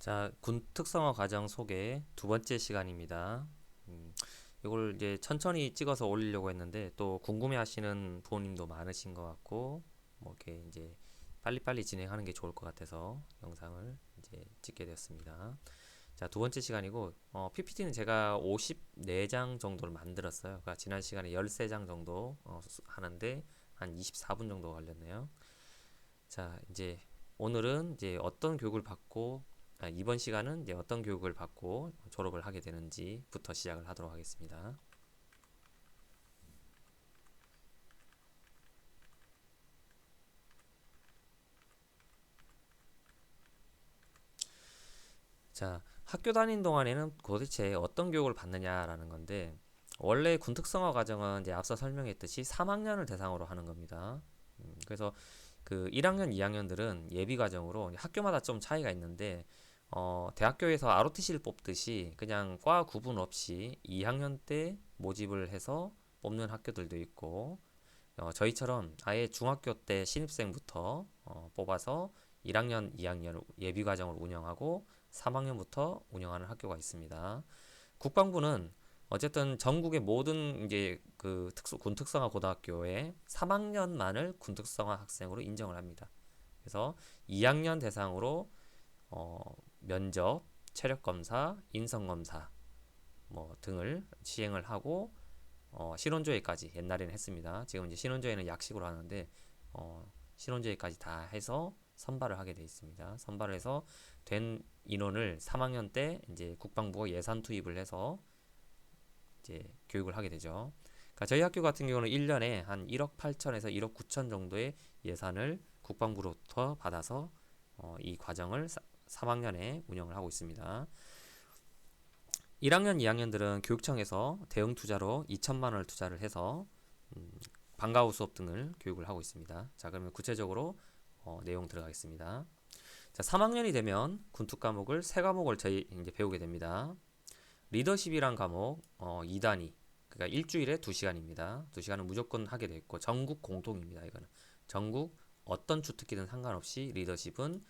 자, 군 특성화 과정 소개 두 번째 시간입니다. 음, 이걸 이제 천천히 찍어서 올리려고 했는데 또 궁금해 하시는 부모님도 많으신 것 같고, 뭐 이렇게 이제 빨리빨리 진행하는 게 좋을 것 같아서 영상을 이제 찍게 되었습니다. 자, 두 번째 시간이고, PPT는 제가 54장 정도를 만들었어요. 그러니까 지난 시간에 13장 정도 하는데 한 24분 정도 걸렸네요. 자, 이제 오늘은 이제 어떤 교육을 받고 이번 시간은 이제 어떤 교육을 받고 졸업을 하게 되는지부터 시작을 하도록 하겠습니다. 자, 학교 다닌 동안에는 도대체 어떤 교육을 받느냐라는 건데, 원래 군특성화 과정은 이제 앞서 설명했듯이 3학년을 대상으로 하는 겁니다. 그래서 그 1학년, 2학년들은 예비 과정으로 학교마다 좀 차이가 있는데, 대학교에서 ROTC를 뽑듯이 그냥 과 구분 없이 2학년 때 모집을 해서 뽑는 학교들도 있고, 저희처럼 아예 중학교 때 신입생부터 뽑아서 1학년, 2학년 예비 과정을 운영하고 3학년부터 운영하는 학교가 있습니다. 국방부는 어쨌든 전국의 모든 이제 그 군 특성화 고등학교에 3학년만을 군 특성화 학생으로 인정을 합니다. 그래서 2학년 대상으로 면접, 체력 검사, 인성 검사 뭐 등을 시행을 하고 신혼조회까지 옛날에는 했습니다. 지금 이제 신혼조회는 약식으로 하는데 신혼조회까지 다 해서 선발을 하게 돼 있습니다. 선발을 해서 된 인원을 3학년 때 이제 국방부가 예산 투입을 해서 이제 교육을 하게 되죠. 그러니까 저희 학교 같은 경우는 1년에 한 1억 8천에서 1억 9천 정도의 예산을 국방부로부터 받아서 이 과정을 3학년에 운영을 하고 있습니다. 1학년, 2학년들은 교육청에서 대응 투자로 2천만 원을 투자를 해서 방과후 수업 등을 교육을 하고 있습니다. 자, 그러면 구체적으로 내용 들어가겠습니다. 자, 3학년이 되면 군특 과목을 세 과목을 저희 이제 배우게 됩니다. 리더십이란 과목 2단위, 그러니까 일주일에 2시간입니다. 2시간은 무조건 하게 돼 있고 전국 공통입니다. 이거는 전국 어떤 주특기든 상관없이 리더십은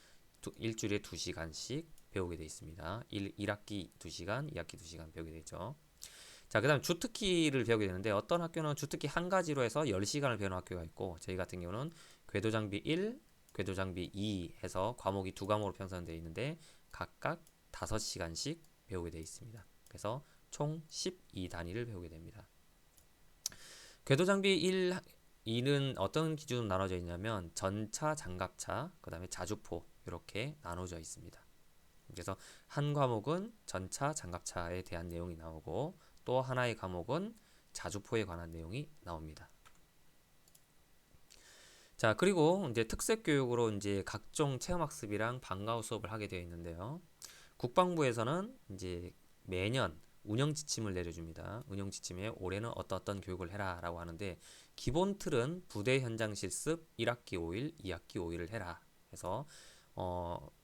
일주일에 2시간씩 배우게 돼 있습니다. 1학기 2시간, 2학기 2시간 배우게 되죠. 자, 그 다음 주특기를 배우게 되는데 어떤 학교는 주특기 한 가지로 해서 10시간을 배우는 학교가 있고 저희 같은 경우는 궤도장비 1, 궤도장비 2 해서 과목이 두 과목으로 편성되어 있는데 각각 5시간씩 배우게 되어 있습니다. 그래서 총 12단위를 배우게 됩니다. 궤도장비 1, 2는 어떤 기준으로 나눠져 있냐면 전차, 장갑차, 그 다음에 자주포 이렇게 나눠져 있습니다. 그래서 한 과목은 전차, 장갑차에 대한 내용이 나오고 또 하나의 과목은 자주포에 관한 내용이 나옵니다. 자, 그리고 이제 특색 교육으로 이제 각종 체험학습이랑 방과후 수업을 하게 되어 있는데요. 국방부에서는 이제 매년 운영 지침을 내려줍니다. 운영 지침에 올해는 어떤 교육을 해라라고 하는데 기본 틀은 부대 현장 실습 1학기 5일, 2학기 5일을 해라 해서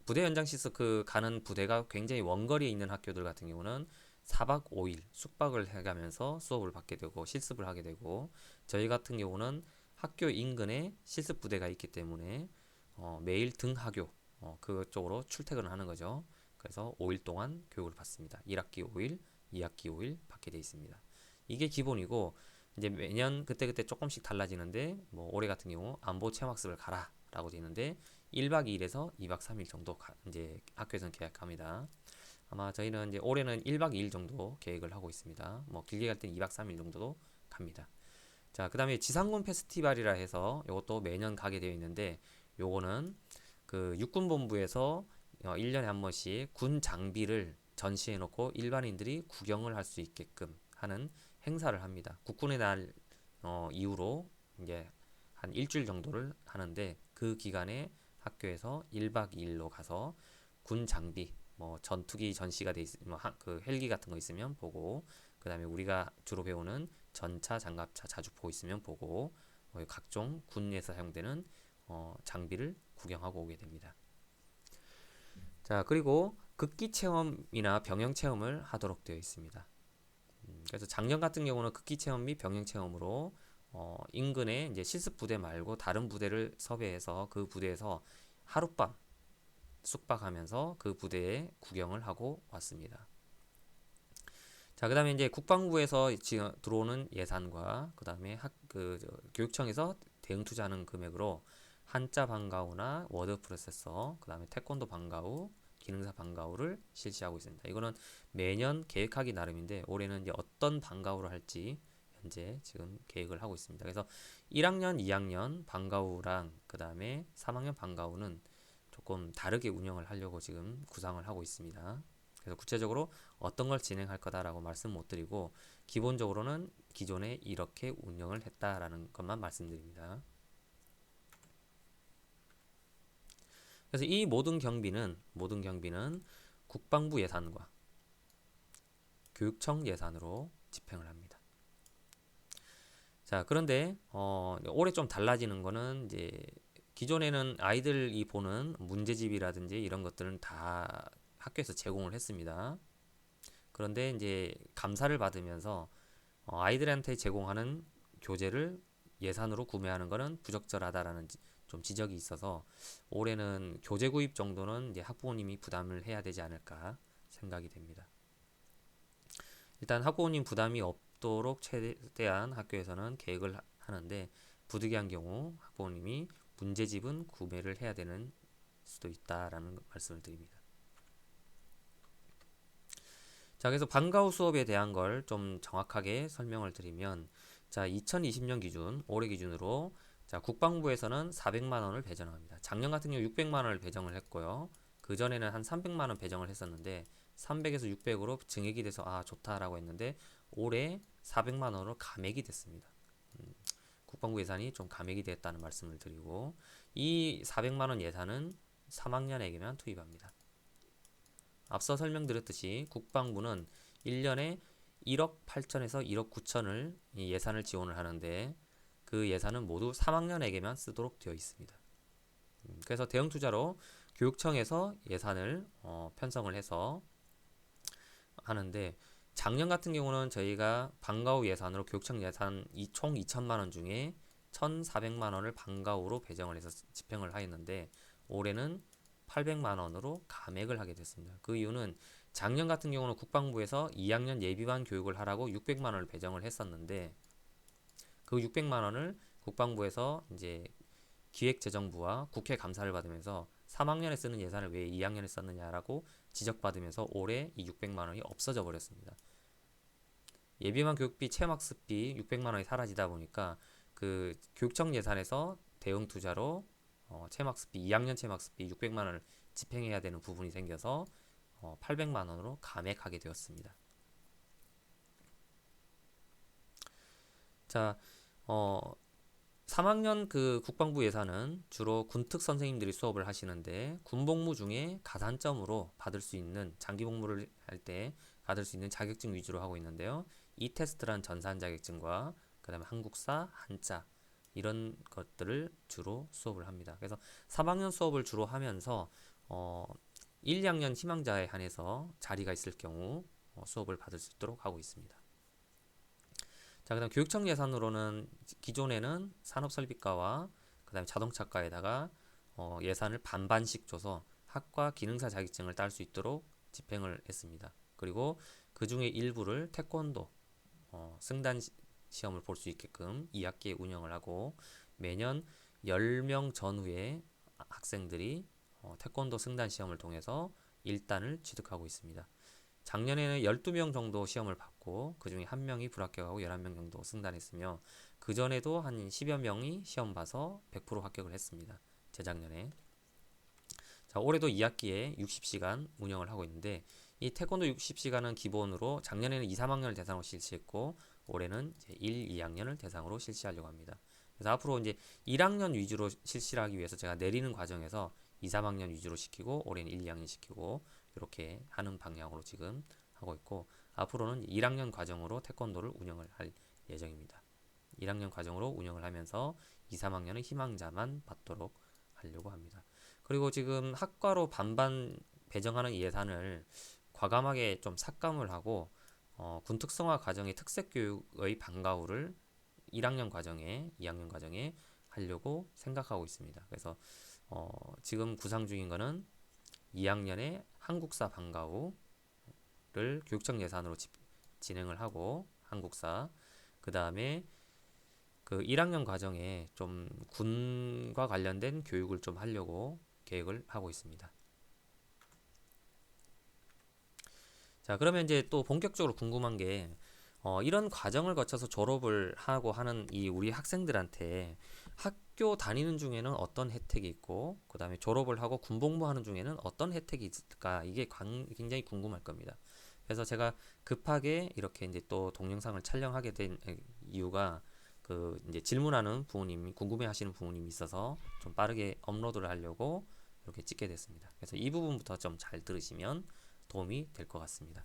부대 현장 실습 그 가는 부대가 굉장히 원거리에 있는 학교들 같은 경우는 4박 5일 숙박을 해가면서 수업을 받게 되고 실습을 하게 되고 저희 같은 경우는 학교 인근에 실습 부대가 있기 때문에 매일 등하교 그쪽으로 출퇴근을 하는 거죠. 그래서 5일 동안 교육을 받습니다. 1학기 5일, 2학기 5일 받게 되어 있습니다. 이게 기본이고 이제 매년 그때그때 조금씩 달라지는데 뭐 올해 같은 경우 안보 체험학습을 가라 라고 되어 있는데 1박 2일에서 2박 3일 정도 이제 학교에서는 계획합니다. 아마 저희는 이제 올해는 1박 2일 정도 계획을 하고 있습니다. 뭐 길게 갈 때는 2박 3일 정도도 갑니다. 자, 그 다음에 지상군 페스티벌이라 해서 이것도 매년 가게 되어 있는데 요거는 그 육군본부에서 1년에 한 번씩 군 장비를 전시해 놓고 일반인들이 구경을 할 수 있게끔 하는 행사를 합니다. 국군의 날 이후로 이제 한 일주일 정도를 하는데 그 기간에 학교에서 1박 2일로 가서 군 장비 뭐 전투기 전시가 돼 있으면 그 헬기 같은 거 있으면 보고 그 다음에 우리가 주로 배우는 전차, 장갑차, 자주포 있으면 보고 각종 군에서 사용되는 장비를 구경하고 오게 됩니다. 자, 그리고 극기 체험이나 병영 체험을 하도록 되어 있습니다. 그래서 작년 같은 경우는 극기 체험 및 병영 체험으로 인근에 이제 실습 부대 말고 다른 부대를 섭외해서 그 부대에서 하룻밤 숙박하면서 그 부대에 구경을 하고 왔습니다. 자, 그다음에 이제 국방부에서 지금 들어오는 예산과 그다음에 교육청에서 대응 투자하는 금액으로 한자 방과후나 워드 프로세서, 그다음에 태권도 방과후, 기능사 방과후를 실시하고 있습니다. 이거는 매년 계획하기 나름인데 올해는 이제 어떤 방과후를 할지 현재 지금 계획을 하고 있습니다. 그래서 1학년, 2학년 방과후랑 그다음에 3학년 방과후는 조금 다르게 운영을 하려고 지금 구상을 하고 있습니다. 그래서 구체적으로 어떤 걸 진행할 거다라고 말씀 못 드리고 기본적으로는 기존에 이렇게 운영을 했다라는 것만 말씀드립니다. 그래서 이 모든 경비는 국방부 예산과 교육청 예산으로 집행을 합니다. 자, 그런데 올해 좀 달라지는 거는 이제 기존에는 아이들이 보는 문제집이라든지 이런 것들은 다 학교에서 제공을 했습니다. 그런데 이제 감사를 받으면서 아이들한테 제공하는 교재를 예산으로 구매하는 것은 부적절하다라는 좀 지적이 있어서 올해는 교재 구입 정도는 이제 학부모님이 부담을 해야 되지 않을까 생각이 됩니다. 일단 학부모님 부담이 없도록 최대한 학교에서는 계획을 하는데 부득이한 경우 학부모님이 문제집은 구매를 해야 되는 수도 있다라는 말씀을 드립니다. 자, 그래서 방과후 수업에 대한 걸 좀 정확하게 설명을 드리면, 자, 2020년 기준, 올해 기준으로 자, 국방부에서는 400만 원을 배정을 합니다. 작년 같은 경우 600만 원을 배정을 했고요. 그 전에는 한 300만 원 배정을 했었는데 300에서 600으로 증액이 돼서 좋다라고 했는데 올해 400만 원으로 감액이 됐습니다. 국방부 예산이 좀 감액이 됐다는 말씀을 드리고 이 400만 원 예산은 3학년에게만 투입합니다. 앞서 설명드렸듯이 국방부는 1년에 1억 8천에서 1억 9천을 예산을 지원을 하는데 그 예산은 모두 3학년에게만 쓰도록 되어 있습니다. 그래서 대형 투자로 교육청에서 예산을 편성을 해서 하는데 작년 같은 경우는 저희가 방과후 예산으로 교육청 예산 총 2천만 원 중에 1,400만 원을 방과후로 배정을 해서 집행을 하였는데 올해는 800만 원으로 감액을 하게 됐습니다. 그 이유는 작년 같은 경우는 국방부에서 2학년 예비반 교육을 하라고 600만 원을 배정을 했었는데 그 600만 원을 국방부에서 이제 기획재정부와 국회 감사를 받으면서 3학년에 쓰는 예산을 왜 2학년에 썼느냐라고 지적받으면서 올해 이 600만 원이 없어져 버렸습니다. 예비반 교육비, 체험학습비 600만 원이 사라지다 보니까 그 교육청 예산에서 대응 투자로 체험학습비 2학년 체험학습비 600만 원을 집행해야 되는 부분이 생겨서 800만 원으로 감액하게 되었습니다. 자, 3학년 그 국방부 예산은 주로 군특 선생님들이 수업을 하시는데 군복무 중에 가산점으로 받을 수 있는 장기 복무를 할 때 받을 수 있는 자격증 위주로 하고 있는데요. 이 테스트란 전산 자격증과 그다음에 한국사, 한자 이런 것들을 주로 수업을 합니다. 그래서 3학년 수업을 주로 하면서 1, 2학년 희망자에 한해서 자리가 있을 경우 수업을 받을 수 있도록 하고 있습니다. 자, 그다음 교육청 예산으로는 기존에는 산업설비과와 그다음에 자동차과에다가 예산을 반반씩 줘서 학과 기능사 자격증을 딸 수 있도록 집행을 했습니다. 그리고 그 중에 일부를 태권도 승단 시험을 볼 수 있게끔 2학기에 운영을 하고 매년 10명 전후의 학생들이 태권도 승단 시험을 통해서 1단을 취득하고 있습니다. 작년에는 12명 정도 시험을 받고 그 중에 1명이 불합격하고 11명 정도 승단했으며 그 전에도 한 10여 명이 시험 봐서 100% 합격을 했습니다. 재작년에. 자, 올해도 2학기에 60시간 운영을 하고 있는데 이 태권도 60시간은 기본으로 작년에는 2, 3학년을 대상으로 실시했고 올해는 이제 1, 2학년을 대상으로 실시하려고 합니다. 그래서 앞으로 이제 1학년 위주로 실시를 하기 위해서 제가 내리는 과정에서 2, 3학년 위주로 시키고 올해는 1, 2학년 시키고 이렇게 하는 방향으로 지금 하고 있고 앞으로는 1학년 과정으로 태권도를 운영을 할 예정입니다. 1학년 과정으로 운영을 하면서 2, 3학년은 희망자만 받도록 하려고 합니다. 그리고 지금 학과로 반반 배정하는 예산을 과감하게 좀 삭감을 하고 군특성화 과정의 특색교육의 방과후를 1학년 과정에 2학년 과정에 하려고 생각하고 있습니다. 그래서 지금 구상 중인 거는 2학년에 한국사 방과 후를 교육청 예산으로 진행을 하고 한국사 그 다음에 그 1학년 과정에 좀 군과 관련된 교육을 좀 하려고 계획을 하고 있습니다. 자, 그러면 이제 또 본격적으로 궁금한 게 이런 과정을 거쳐서 졸업을 하고 하는 이 우리 학생들한테 학교 다니는 중에는 어떤 혜택이 있고 그 다음에 졸업을 하고 군복무하는 중에는 어떤 혜택이 있을까 이게 굉장히 궁금할 겁니다. 그래서 제가 급하게 이렇게 이제 또 동영상을 촬영하게 된 이유가 그 이제 질문하는 부모님이 궁금해하시는 부모님이 있어서 좀 빠르게 업로드를 하려고 이렇게 찍게 됐습니다. 그래서 이 부분부터 좀 잘 들으시면 도움이 될 것 같습니다.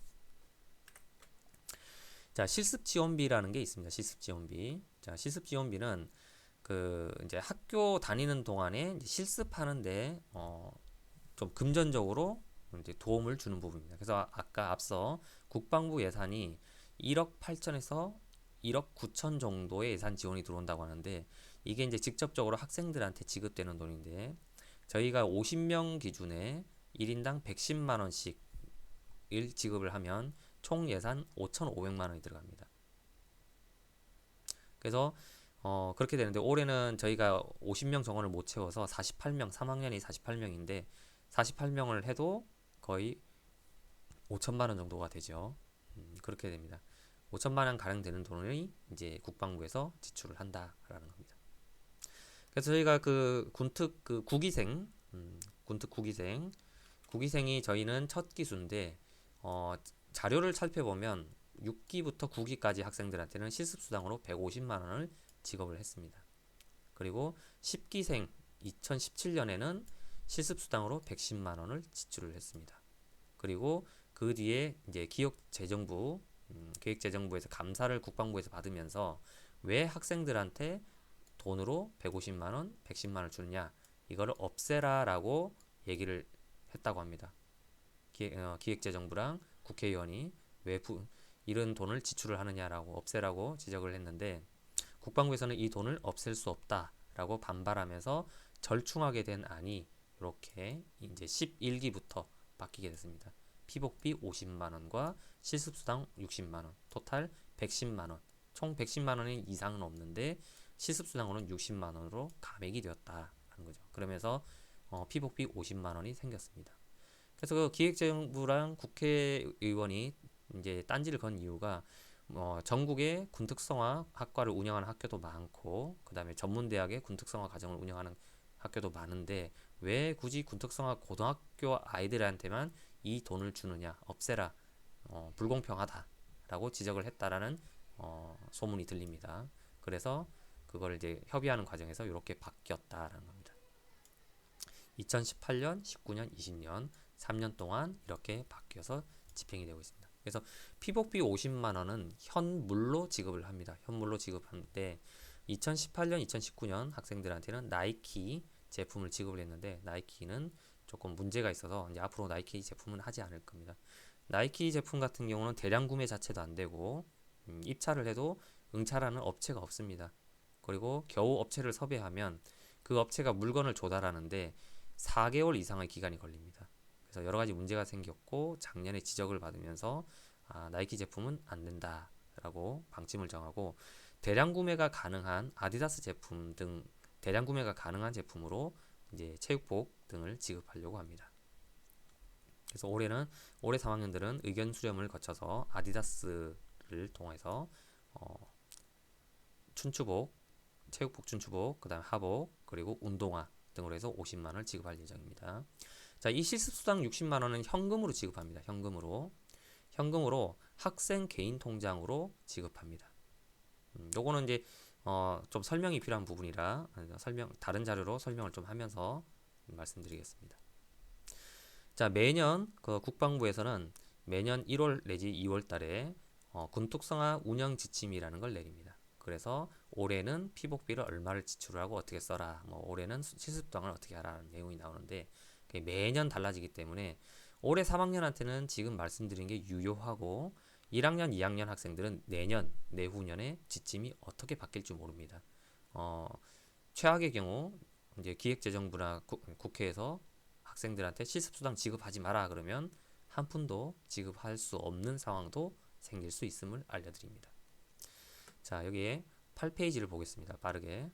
자, 실습 지원비라는 게 있습니다. 실습 지원비. 자, 실습 지원비는 그 이제 학교 다니는 동안에 이제 실습하는데 좀 금전적으로 이제 도움을 주는 부분입니다. 그래서 아까 앞서 국방부 예산이 1억 8천에서 1억 9천 정도의 예산 지원이 들어온다고 하는데 이게 이제 직접적으로 학생들한테 지급되는 돈인데 저희가 50명 기준에 1인당 110만 원씩 일 지급을 하면 총 예산 5,500만 원이 들어갑니다. 그래서 그렇게 되는데 올해는 저희가 50명 정원을 못 채워서 48명, 3학년이 48명인데 48명을 해도 거의 5천만 원 정도가 되죠. 그렇게 됩니다. 5천만 원 가량 되는 돈을 이제 국방부에서 지출을 한다라는 겁니다. 그래서 저희가 그 군특 그 구기생, 군특 구기생이 저희는 첫 기수인데 자료를 살펴보면 6기부터 9기까지 학생들한테는 실습수당으로 150만 원을 지급을 했습니다. 그리고 10기생 2017년에는 실습수당으로 110만 원을 지출을 했습니다. 그리고 그 뒤에 이제 기획재정부 기획재정부에서 감사를 국방부에서 받으면서 왜 학생들한테 돈으로 150만 원, 110만 원을 주느냐 이거를 없애라라고 얘기를 했다고 합니다. 기획재정부랑 국회의원이 왜 이런 돈을 지출을 하느냐라고 없애라고 지적을 했는데 국방부에서는 이 돈을 없앨 수 없다라고 반발하면서 절충하게 된 안이 이렇게 이제 11기부터 바뀌게 됐습니다. 피복비 50만 원과 실습수당 60만 원, 토탈 110만 원. 총 110만 원 이상은 없는데 실습수당으로는 60만 원으로 감액이 되었다라는 거죠. 그러면서 피복비 50만 원이 생겼습니다. 그래서 그 기획재정부랑 국회의원이 이제 딴지를 건 이유가 전국에 군특성화 학과를 운영하는 학교도 많고 그 다음에 전문대학의 군특성화 과정을 운영하는 학교도 많은데 왜 굳이 군특성화 고등학교 아이들한테만 이 돈을 주느냐 없애라 불공평하다라고 지적을 했다라는 소문이 들립니다. 그래서 그걸 이제 협의하는 과정에서 이렇게 바뀌었다라는 겁니다. 2018년, 19년, 20년 3년 동안 이렇게 바뀌어서 집행이 되고 있습니다. 그래서 피복비 50만 원은 현물로 지급을 합니다. 현물로 지급하는데 2018년, 2019년 학생들한테는 나이키 제품을 지급을 했는데 나이키는 조금 문제가 있어서 이제 앞으로 나이키 제품은 하지 않을 겁니다. 나이키 제품 같은 경우는 대량 구매 자체도 안 되고 입찰을 해도 응찰하는 업체가 없습니다. 그리고 겨우 업체를 섭외하면 그 업체가 물건을 조달하는데 4개월 이상의 기간이 걸립니다. 그래서 여러 가지 문제가 생겼고 작년에 지적을 받으면서 나이키 제품은 안 된다라고 방침을 정하고 대량 구매가 가능한 아디다스 제품 등 대량 구매가 가능한 제품으로 이제 체육복 등을 지급하려고 합니다. 그래서 올해 3학년들은 의견 수렴을 거쳐서 아디다스를 통해서 춘추복, 체육복 춘추복, 그다음 하복, 그리고 운동화 등으로 해서 50만 원을 지급할 예정입니다. 자, 이 실습수당 60만 원은 현금으로 지급합니다. 현금으로 학생 개인 통장으로 지급합니다. 요거는 이제 좀 설명이 필요한 부분이라 다른 자료로 설명을 좀 하면서 말씀드리겠습니다. 자, 매년 그 국방부에서는 매년 1월 내지 2월 달에 군특성화 운영 지침이라는 걸 내립니다. 그래서 올해는 피복비를 얼마를 지출하고 어떻게 써라. 올해는 실습수당을 어떻게 하라는 내용이 나오는데 매년 달라지기 때문에 올해 3학년한테는 지금 말씀드린 게 유효하고 1학년, 2학년 학생들은 내후년에 지침이 어떻게 바뀔지 모릅니다. 최악의 경우 이제 기획재정부나 국회에서 학생들한테 실습수당 지급하지 마라 그러면 한 푼도 지급할 수 없는 상황도 생길 수 있음을 알려드립니다. 자, 여기에 8페이지를 보겠습니다. 빠르게.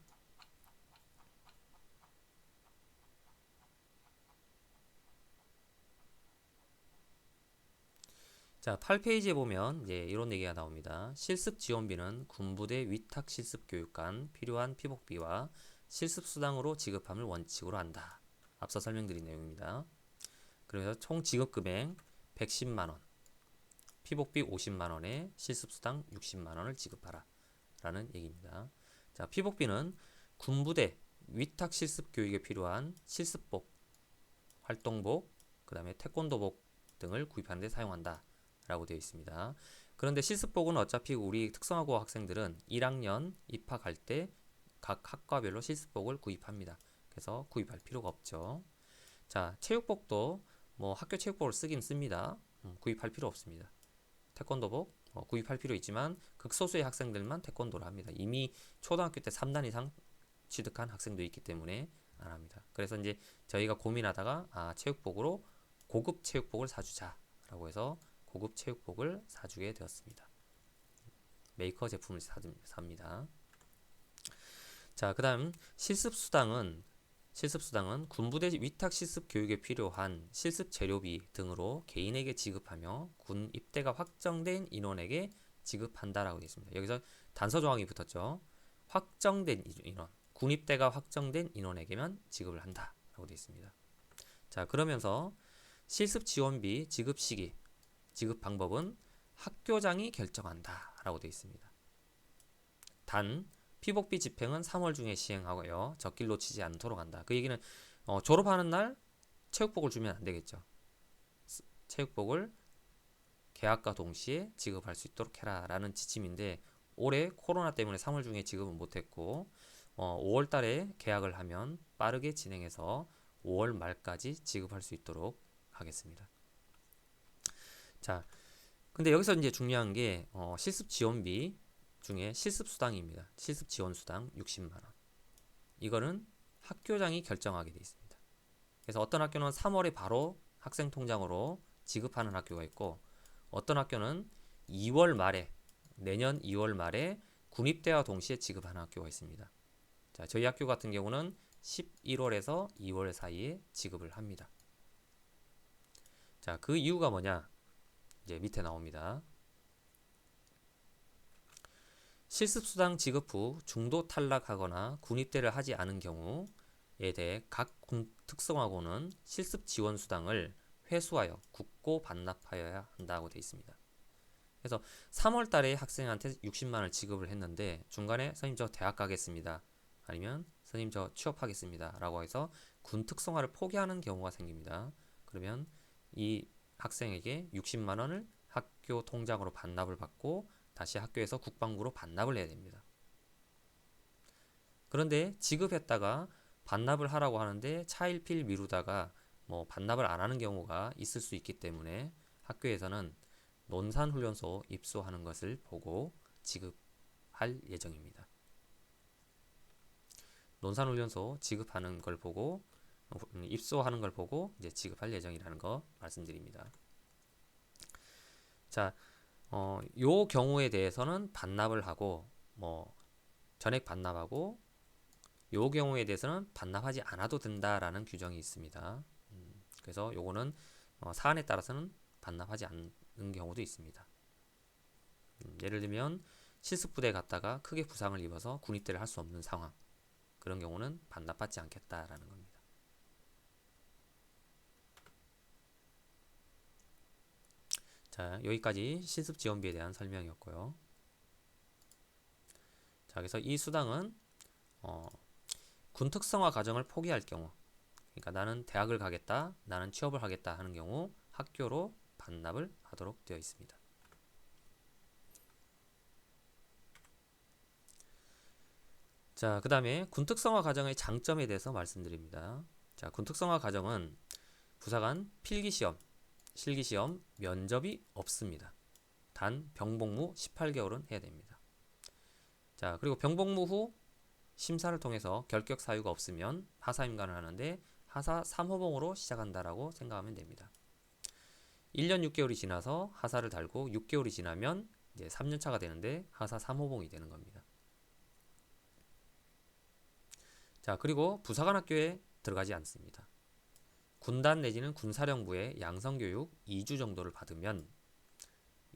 자, 8페이지에 보면 이제 이런 얘기가 나옵니다. 실습 지원비는 군부대 위탁 실습 교육간 필요한 피복비와 실습 수당으로 지급함을 원칙으로 한다. 앞서 설명드린 내용입니다. 그래서 총 지급 금액 110만 원, 피복비 50만 원에 실습 수당 60만 원을 지급하라 라는 얘기입니다. 자, 피복비는 군부대 위탁 실습 교육에 필요한 실습복, 활동복, 그 다음에 태권도복 등을 구입하는 데 사용한다 라고 되어 있습니다. 그런데 실습복은 어차피 우리 특성화고 학생들은 1학년 입학할 때 각 학과별로 실습복을 구입합니다. 그래서 구입할 필요가 없죠. 자, 체육복도 뭐 학교 체육복을 쓰긴 씁니다. 구입할 필요 없습니다. 태권도복 구입할 필요 있지만 극소수의 학생들만 태권도를 합니다. 이미 초등학교 때 3단 이상 취득한 학생도 있기 때문에 안 합니다. 그래서 이제 저희가 고민하다가 체육복으로 고급 체육복을 사주자 라고 해서 고급 체육복을 사주게 되었습니다. 메이커 제품을 삽니다. 자, 그 다음 실습수당은 군부대 위탁 실습 교육에 필요한 실습 재료비 등으로 개인에게 지급하며 군 입대가 확정된 인원에게 지급한다라고 되어 있습니다. 여기서 단서 조항이 붙었죠. 확정된 인원, 군 입대가 확정된 인원에게만 지급을 한다라고 되어 있습니다. 자, 그러면서 실습 지원비 지급 시기, 지급 방법은 학교장이 결정한다라고 되어 있습니다. 단 피복비 집행은 3월 중에 시행하고요. 적길 놓치지 않도록 한다. 그 얘기는 졸업하는 날 체육복을 주면 안 되겠죠. 체육복을 개학과 동시에 지급할 수 있도록 해라라는 지침인데 올해 코로나 때문에 3월 중에 지급은 못했고 5월 달에 개학을 하면 빠르게 진행해서 5월 말까지 지급할 수 있도록 하겠습니다. 자, 근데 여기서 이제 중요한 게 실습 지원비 중에 실습 수당입니다. 실습 지원 수당 60만 원. 이거는 학교장이 결정하게 되어 있습니다. 그래서 어떤 학교는 3월에 바로 학생 통장으로 지급하는 학교가 있고 어떤 학교는 2월 말에 내년 2월 말에 군입대와 동시에 지급하는 학교가 있습니다. 자, 저희 학교 같은 경우는 11월에서 2월 사이에 지급을 합니다. 자, 그 이유가 뭐냐? 이제 밑에 나옵니다. 실습수당 지급 후 중도 탈락하거나 군입대를 하지 않은 경우에 대해 각 특성화고는 실습지원수당을 회수하여 굳고 반납하여야 한다고 되어 있습니다. 그래서 3월 달에 학생한테 60만 원을 지급을 했는데 중간에 선생님 저 대학 가겠습니다. 아니면 선생님 저 취업하겠습니다. 라고 해서 군 특성화를 포기하는 경우가 생깁니다. 그러면 이 학생에게 60만 원을 학교 통장으로 반납을 받고 다시 학교에서 국방부로 반납을 해야 됩니다. 그런데 지급했다가 반납을 하라고 하는데 차일피일 미루다가 뭐 반납을 안 하는 경우가 있을 수 있기 때문에 학교에서는 논산훈련소 입소하는 것을 보고 지급할 예정입니다. 논산훈련소 지급하는 걸 보고 입소하는 걸 보고 이제 지급할 예정이라는 거 말씀드립니다. 자, 요 경우에 대해서는 반납을 하고 뭐 전액 반납하고 요 경우에 대해서는 반납하지 않아도 된다라는 규정이 있습니다. 그래서 요거는 사안에 따라서는 반납하지 않는 경우도 있습니다. 예를 들면 실습부대에 갔다가 크게 부상을 입어서 군입대를 할 수 없는 상황, 그런 경우는 반납받지 않겠다라는 겁니다. 자, 여기까지 실습 지원비에 대한 설명이었고요. 자, 그래서 이 수당은 군 특성화 과정을 포기할 경우, 그러니까 나는 대학을 가겠다, 나는 취업을 하겠다 하는 경우 학교로 반납을 하도록 되어 있습니다. 자, 그 다음에 군 특성화 과정의 장점에 대해서 말씀드립니다. 자, 군 특성화 과정은 부사관 필기시험, 실기시험, 면접이 없습니다. 단 병복무 18개월은 해야 됩니다. 자, 그리고 병복무 후 심사를 통해서 결격 사유가 없으면 하사임관을 하는데 하사 3호봉으로 시작한다라고 생각하면 됩니다. 1년 6개월이 지나서 하사를 달고 6개월이 지나면 이제 3년 차가 되는데 하사 3호봉이 되는 겁니다. 자, 그리고 부사관학교에 들어가지 않습니다. 군단 내지는 군사령부의 양성교육 2주 정도를 받으면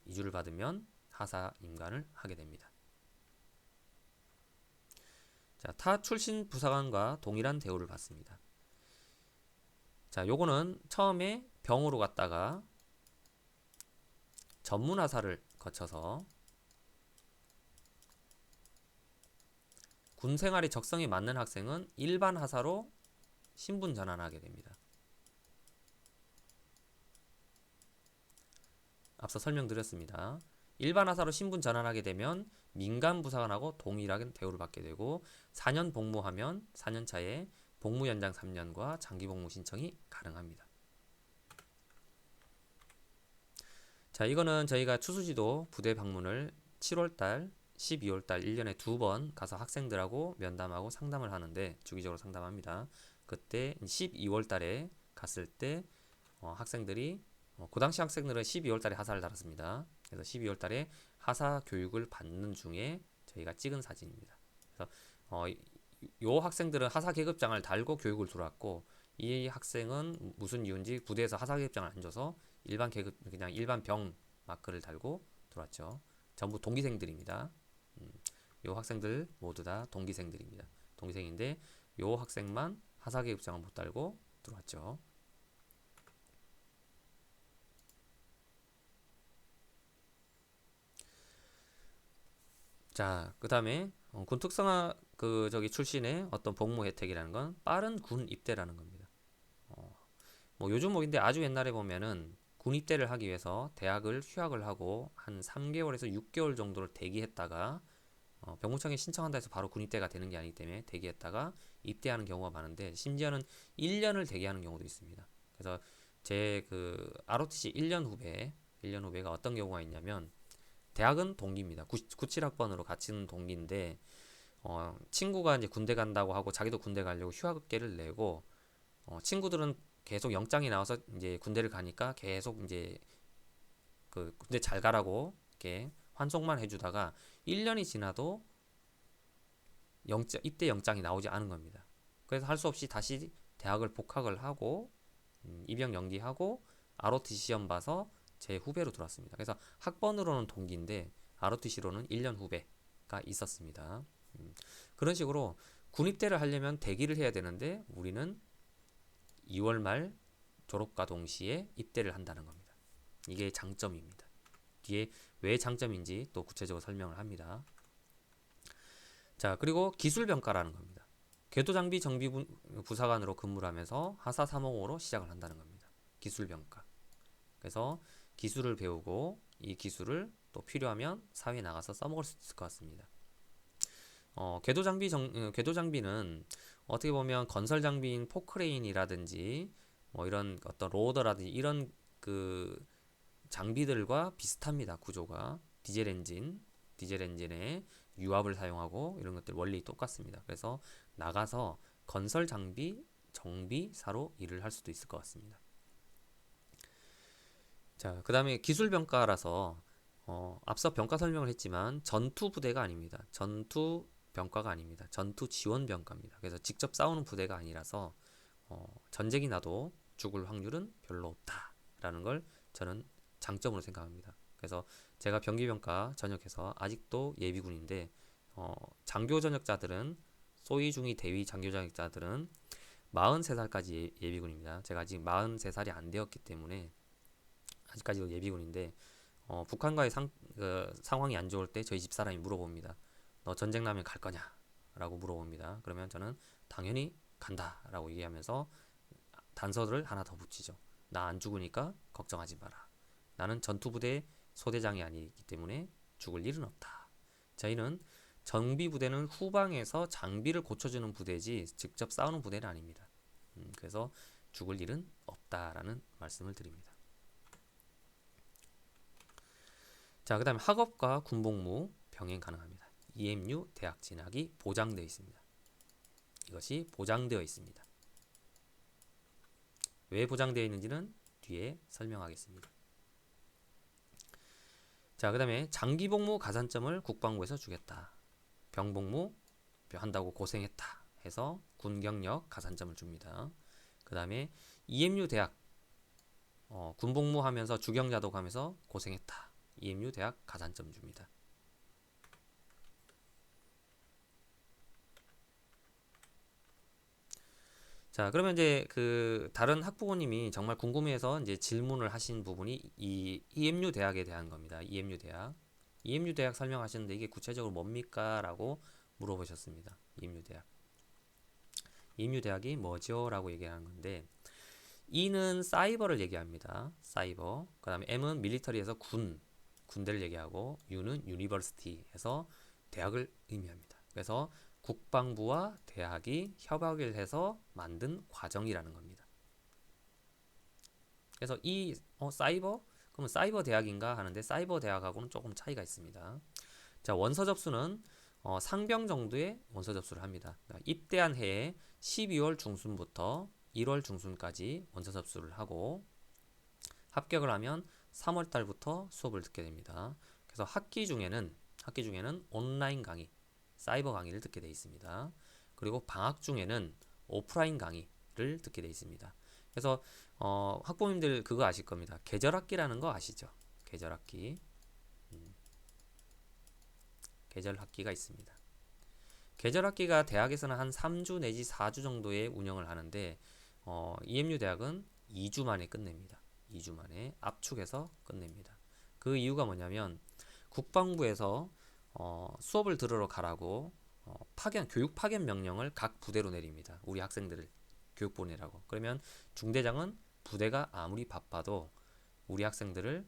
2주를 받으면 하사 임관을 하게 됩니다. 자, 타 출신 부사관과 동일한 대우를 받습니다. 자, 요거는 처음에 병으로 갔다가 전문 하사를 거쳐서 군 생활의 적성에 맞는 학생은 일반 하사로 신분 전환하게 됩니다. 앞서 설명드렸습니다. 일반 하사로 신분 전환하게 되면 민간 부사관하고 동일하게 대우를 받게 되고 4년 복무하면 4년 차에 복무 연장 3년과 장기 복무 신청이 가능합니다. 자, 이거는 저희가 추수지도 부대 방문을 7월달, 12월달 1년에 2번 가서 학생들하고 면담하고 상담을 하는데 주기적으로 상담합니다. 그때 12월달에 갔을 때 학생들이 그 당시 학생들은 12월달에 하사를 달았습니다. 그래서 12월달에 하사 교육을 받는 중에 저희가 찍은 사진입니다. 그래서 요 학생들은 하사 계급장을 달고 교육을 들어왔고 이 학생은 무슨 이유인지 부대에서 하사 계급장을 안 줘서 일반 계급 그냥 일반 병 마크를 달고 들어왔죠. 전부 동기생들입니다. 요 학생들 모두 다 동기생들입니다. 동기생인데 요 학생만 하사 계급장을 못 달고 들어왔죠. 자, 그 다음에 군 특성화 출신의 어떤 복무 혜택이라는 건 빠른 군 입대라는 겁니다. 뭐 요즘 뭐인데 아주 옛날에 보면은 군 입대를 하기 위해서 대학을 휴학을 하고 한 3개월에서 6개월 정도를 대기했다가 병무청에 신청한다 해서 바로 군 입대가 되는 게 아니기 때문에 대기했다가 입대하는 경우가 많은데 심지어는 1년을 대기하는 경우도 있습니다. 그래서 제 ROTC 1년 후배가 어떤 경우가 있냐면 대학은 동기입니다. 97학번으로 같은 동기인데 친구가 이제 군대 간다고 하고 자기도 군대 가려고 휴학계를 내고 친구들은 계속 영장이 나와서 이제 군대를 가니까 계속 이제 군대 잘 가라고 이렇게 환송만 해주다가 1년이 지나도 입대 영장이 나오지 않은 겁니다. 그래서 할 수 없이 다시 대학을 복학을 하고 입영 연기하고 ROTC 시험 봐서 제 후배로 들어왔습니다. 그래서 학번으로는 동기인데 ROTC로는 1년 후배가 있었습니다. 그런 식으로 군입대를 하려면 대기를 해야 되는데 우리는 2월 말 졸업과 동시에 입대를 한다는 겁니다. 이게 장점입니다. 뒤에 왜 장점인지 또 구체적으로 설명을 합니다. 자, 그리고 기술병가라는 겁니다. 궤도장비 정비 부사관으로 근무를 하면서 하사 3호로 시작을 한다는 겁니다. 기술병가. 그래서 기술을 배우고 이 기술을 또 필요하면 사회에 나가서 써먹을 수 있을 것 같습니다. 궤도장비는 어떻게 보면 건설 장비인 포크레인이라든지 뭐 이런 어떤 로더라든지 이런 장비들과 비슷합니다. 구조가 디젤 엔진에 유압을 사용하고 이런 것들 원리 똑같습니다. 그래서 나가서 건설 장비 정비사로 일을 할 수도 있을 것 같습니다. 자, 그 다음에 기술병가라서 앞서 병가 설명을 했지만 전투 부대가 아닙니다. 전투 병가가 아닙니다. 전투 지원 병가입니다. 그래서 직접 싸우는 부대가 아니라서 전쟁이 나도 죽을 확률은 별로 없다라는 걸 저는 장점으로 생각합니다. 그래서 제가 병기병가 전역해서 아직도 예비군인데 장교 전역자들은 소위 중위 대위 장교 전역자들은 43살까지 예비군입니다. 제가 아직 43살이 안 되었기 때문에 아직까지도 예비군인데 북한과의 상황이 안 좋을 때 저희 집사람이 물어봅니다. 너 전쟁 나면 갈 거냐? 라고 물어봅니다. 그러면 저는 당연히 간다 라고 얘기하면서 단서를 하나 더 붙이죠. 나 안 죽으니까 걱정하지 마라. 나는 전투부대 소대장이 아니기 때문에 죽을 일은 없다. 저희는 정비부대는 후방에서 장비를 고쳐주는 부대지 직접 싸우는 부대는 아닙니다. 그래서 죽을 일은 없다라는 말씀을 드립니다. 자, 그 다음에 학업과 군복무 병행 가능합니다. EMU 대학 진학이 보장되어 있습니다. 이것이 보장되어 있습니다. 왜 보장되어 있는지는 뒤에 설명하겠습니다. 자, 그 다음에 장기복무 가산점을 국방부에서 주겠다. 병복무 한다고 고생했다 해서 군경력 가산점을 줍니다. 그 다음에 EMU 대학 군복무하면서 주경자독 하면서 고생했다. EMU 대학 가산점 줍니다. 자, 그러면 이제 그 다른 학부모님이 정말 궁금해서 이제 질문을 하신 부분이 이 EMU 대학에 대한 겁니다. EMU 대학. EMU 대학 설명하셨는데 이게 구체적으로 뭡니까? 라고 물어보셨습니다. EMU 대학. EMU 대학이 뭐죠? 라고 얘기하는 건데 E는 사이버를 얘기합니다. 사이버. 그 다음에 M은 밀리터리에서 군대를 얘기하고 U는 유니버시티에서 대학을 의미합니다. 그래서 국방부와 대학이 협약을 해서 만든 과정이라는 겁니다. 그래서 이 사이버? 그러면 사이버 대학인가 하는데 사이버 대학하고는 조금 차이가 있습니다. 자, 원서 접수는 상병 정도의 원서 접수를 합니다. 그러니까 입대한 해에 12월 중순부터 1월 중순까지 원서 접수를 하고 합격을 하면 3월 달부터 수업을 듣게 됩니다. 그래서 학기 중에는 온라인 강의, 사이버 강의를 듣게 되어 있습니다. 그리고 방학 중에는 오프라인 강의를 듣게 되어 있습니다. 그래서 학부모님들 그거 아실 겁니다. 계절학기라는 거 아시죠? 계절학기. 계절학기가 있습니다. 계절학기가 대학에서는 한 3주 내지 4주 정도의 운영을 하는데 EMU 대학은 2주 만에 끝냅니다. 2주 만에 압축해서 끝냅니다. 그 이유가 뭐냐면 국방부에서 수업을 들으러 가라고 교육 파견 명령을 각 부대로 내립니다. 우리 학생들을 교육 보내라고. 그러면 중대장은 부대가 아무리 바빠도 우리 학생들을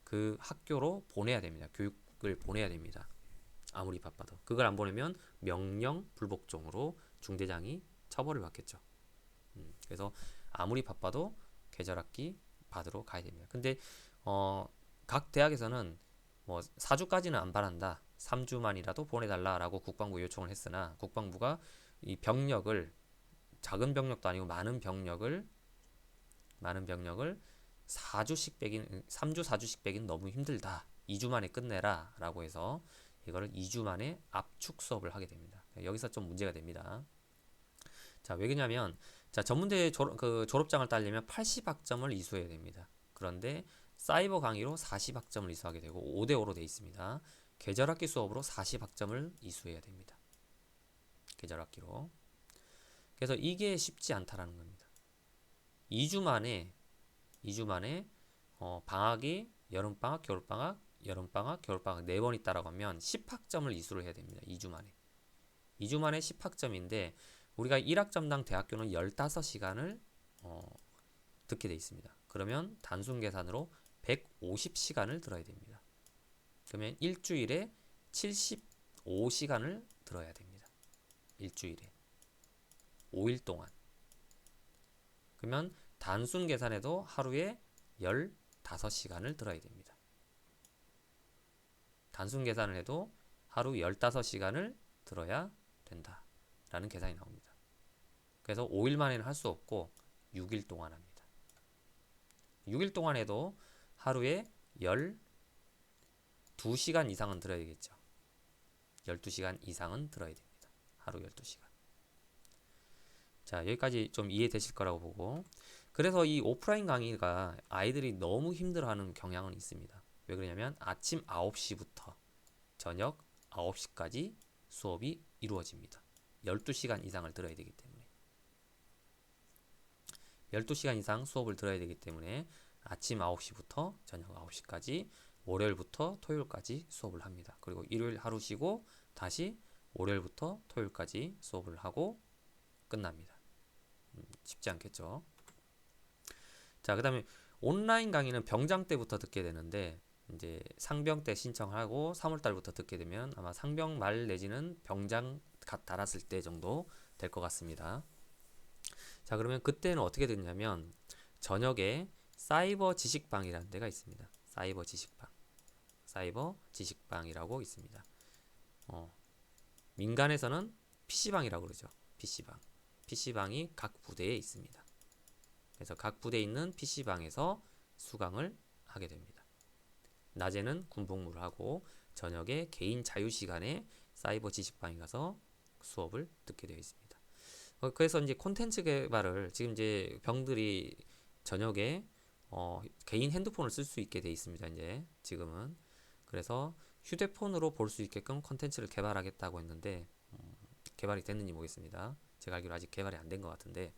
그 학교로 보내야 됩니다. 교육을 보내야 됩니다. 아무리 바빠도. 그걸 안 보내면 명령 불복종으로 중대장이 처벌을 받겠죠. 그래서 아무리 바빠도 계절학기 받으러 가야 됩니다. 근데 각 대학에서는 뭐 4주까지는 안 바란다. 3주만이라도 보내달라라고 국방부 요청을 했으나 국방부가 이 병력을 작은 병력도 아니고 많은 병력을 4주씩 빼긴 3주 4주씩 빼긴 너무 힘들다. 2주 만에 끝내라 라고 해서 이거를 2주 만에 압축 수업을 하게 됩니다. 여기서 좀 문제가 됩니다. 자, 왜 그러냐면 자, 전문대 졸업장을 따려면 80학점을 이수해야 됩니다. 그런데 사이버 강의로 40학점을 이수하게 되고 5대5로 되어 있습니다. 계절학기 수업으로 40학점을 이수해야 됩니다. 계절학기로. 그래서 이게 쉽지 않다라는 겁니다. 2주 만에 방학이 여름방학, 겨울방학, 여름방학, 겨울방학 4번 있다라고 하면 10학점을 이수를 해야 됩니다. 2주 만에. 2주 만에 10학점인데 우리가 1학점당 대학교는 15시간을 듣게 돼 있습니다. 그러면 단순 계산으로 150시간을 들어야 됩니다. 그러면 일주일에 75시간을 들어야 됩니다. 일주일에 5일 동안. 그러면 단순 계산해도 하루에 15시간을 들어야 됩니다. 단순 계산을 해도 하루 15시간을 들어야 된다. 라는 계산이 나옵니다. 그래서 5일 만에는 할 수 없고 6일 동안 합니다. 6일 동안 해도 하루에 12시간 이상은 들어야 되겠죠. 12시간 이상은 들어야 됩니다. 하루 12시간. 자, 여기까지 좀 이해되실 거라고 보고 그래서 이 오프라인 강의가 아이들이 너무 힘들어하는 경향은 있습니다. 왜 그러냐면 아침 9시부터 저녁 9시까지 수업이 이루어집니다. 12시간 이상을 들어야 되기 때문에 12시간 이상 수업을 들어야 되기 때문에 아침 9시부터 저녁 9시까지 월요일부터 토요일까지 수업을 합니다. 그리고 일요일 하루 쉬고 다시 월요일부터 토요일까지 수업을 하고 끝납니다. 쉽지 않겠죠? 자, 그 다음에 온라인 강의는 병장 때부터 듣게 되는데 이제 상병 때 신청하고 3월 달부터 듣게 되면 아마 상병 말 내지는 병장 달았을 때 정도 될 것 같습니다. 자, 그러면 그때는 어떻게 됐냐면 저녁에 사이버 지식방이라는 데가 있습니다. 사이버 지식방이라고 있습니다. 민간에서는 PC방이라고 그러죠. PC방이 각 부대에 있습니다. 그래서 각 부대에 있는 PC방에서 수강을 하게 됩니다. 낮에는 군복무를 하고 저녁에 개인 자유시간에 사이버 지식방에 가서 수업을 듣게 되어 있습니다. 그래서 이제 콘텐츠 개발을 지금 이제 병들이 저녁에 개인 핸드폰을 쓸 수 있게 돼 있습니다. 이제 지금은 그래서 휴대폰으로 볼 수 있게끔 콘텐츠를 개발하겠다고 했는데 개발이 됐는지 모르겠습니다. 제가 알기로 아직 개발이 안 된 것 같은데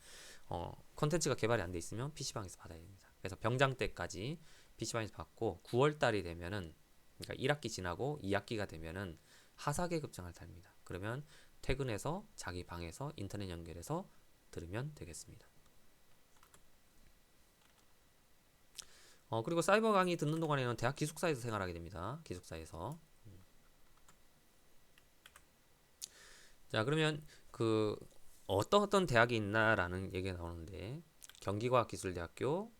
콘텐츠가 개발이 안 돼 있으면 PC방에서 받아야 됩니다. 그래서 병장 때까지 PC방에서 받고 9월 달이 되면은 그러니까 1학기 지나고 2학기가 되면은 하사계 급장을 달립니다. 그러면 퇴근해서 자기 방에서 인터넷 연결해서 들으면 되겠습니다. 그리고 사이버 강의 듣는 동안에는 대학 기숙사에서 생활하게 됩니다. 기숙사에서. 자, 그러면 그 어떤 대학이 있나라는 얘기가 나오는데 경기과학기술대학교,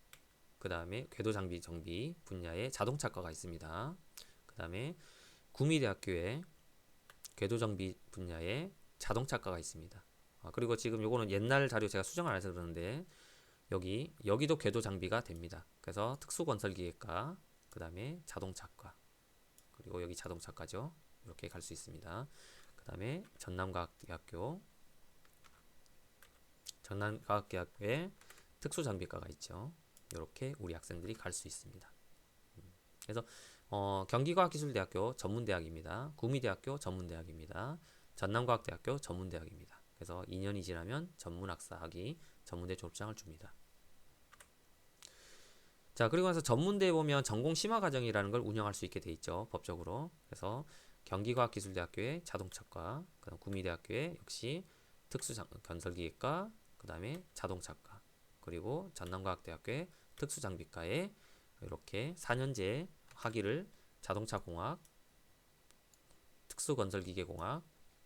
그 다음에 궤도장비 정비 분야의 자동차과가 있습니다. 그 다음에 구미대학교에 궤도정비 분야의 자동차과가 있습니다. 그리고 지금 요거는 옛날 자료 제가 수정을 안 해서 그러는데 여기도 궤도 장비가 됩니다. 그래서 특수건설기계과, 그 다음에 자동차과, 그리고 여기 자동차과죠. 이렇게 갈 수 있습니다. 그 다음에 전남과학대학교에 특수장비과가 있죠. 이렇게 우리 학생들이 갈 수 있습니다. 그래서 경기과학기술대학교 전문대학입니다. 구미대학교 전문대학입니다. 전남과학대학교 전문대학입니다. 그래서 2년이 지나면 전문학사학위 전문대 졸업장을 줍니다. 자, 그리고 나서 전문대에 보면 전공 심화 과정이라는 걸 운영할 수 있게 돼 있죠. 법적으로. 그래서 경기과학기술대학교의 자동차과, 그다음 구미대학교의 역시 특수건설기계과, 그다음에 자동차과, 그리고 전남과학대학교의 특수장비과에 이렇게 4년제 학위를 자동차공학, 특수건설기계공학,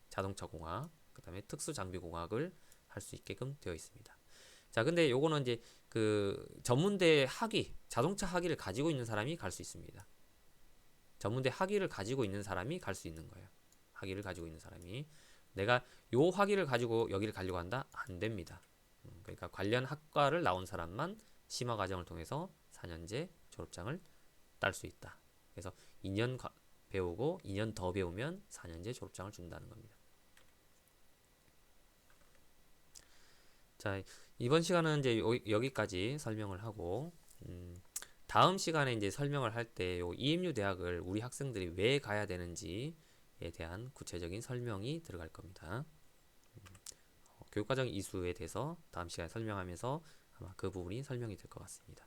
자동차공학, 그다음에 특수장비공학을 할 수 있게끔 되어 있습니다. 자, 근데 요거는 이제 그 전문대 학위, 자동차 학위를 가지고 있는 사람이 갈 수 있습니다. 전문대 학위를 가지고 있는 사람이 갈 수 있는 거예요. 학위를 가지고 있는 사람이 내가 요 학위를 가지고 여기를 가려고 한다? 안 됩니다. 그러니까 관련 학과를 나온 사람만 심화 과정을 통해서 4년제 졸업장을 딸 수 있다. 그래서 2년 배우고 2년 더 배우면 4년제 졸업장을 준다는 겁니다. 자, 이번 시간은 이제 여기까지 설명을 하고 다음 시간에 이제 설명을 할 때 요 EMU 대학을 우리 학생들이 왜 가야 되는지에 대한 구체적인 설명이 들어갈 겁니다. 교육과정 이수에 대해서 다음 시간에 설명하면서 아마 그 부분이 설명이 될 것 같습니다.